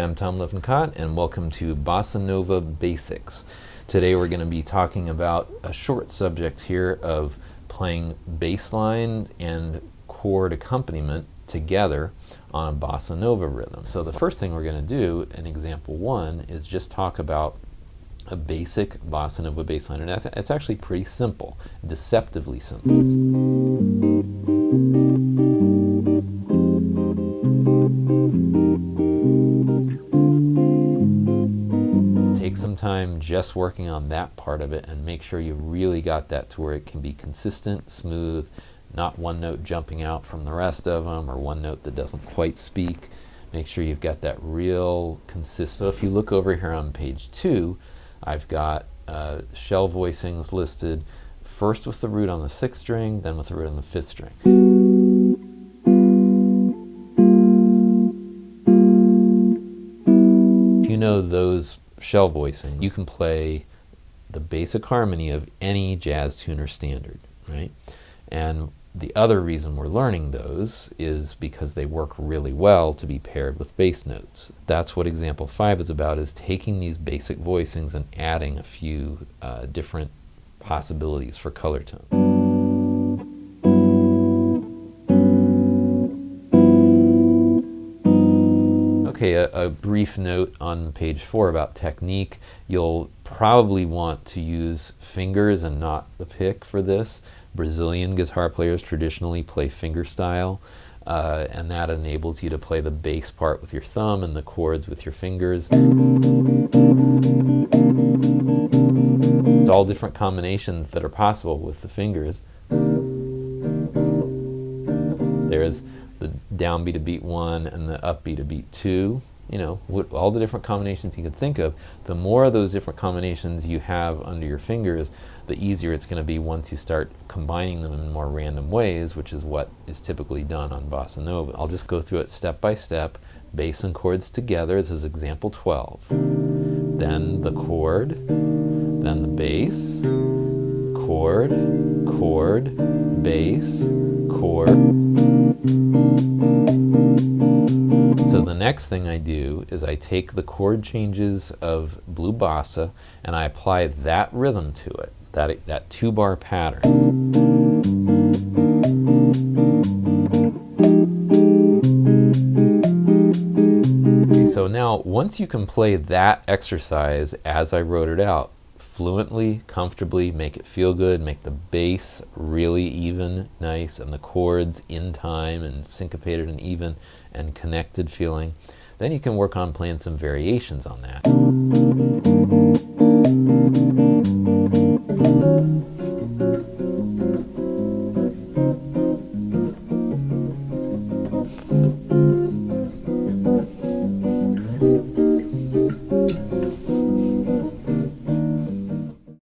I'm Tom Lippincott, and welcome to Bossa Nova Bass-ics. Today we're going to be talking about a short subject here of playing bass line and chord accompaniment together on a Bossa Nova rhythm. So the first thing we're going to do in example 1 is just talk about a basic Bossa Nova bass line, and it's actually pretty simple, deceptively simple. Take some time just working on that part of it and make sure you really got that to where it can be consistent, smooth, not one note jumping out from the rest of them or one note that doesn't quite speak. Make sure you've got that real consistent. So if you look over here on page 2, I've got shell voicings listed first with the root on the 6th string, then with the root on the 5th string. If you know those shell voicings, you can play the basic harmony of any jazz tune or standard, right? And the other reason we're learning those is because they work really well to be paired with bass notes. That's what example 5 is about, is taking these basic voicings and adding a few different possibilities for color tones. Okay, a brief note on page 4 about technique. You'll probably want to use fingers and not the pick for this. Brazilian guitar players traditionally play finger style, and that enables you to play the bass part with your thumb and the chords with your fingers. It's all different combinations that are possible with the fingers. There's the downbeat of beat 1 and the upbeat of beat 2. You know, all the different combinations you can think of. The more of those different combinations you have under your fingers, the easier it's going to be once you start combining them in more random ways, which is what is typically done on Bossa Nova. I'll just go through it step by step. Bass and chords together. This is example 12. Then the chord, then the bass, chord, chord, bass, chord. So the next thing I do is I take the chord changes of Blue Bossa and I apply that rhythm to it, that 2-bar pattern. Okay, so now once you can play that exercise as I wrote it out, fluently, comfortably, make it feel good, make the bass really even, nice, and the chords in time and syncopated and even and connected feeling, then you can work on playing some variations on that.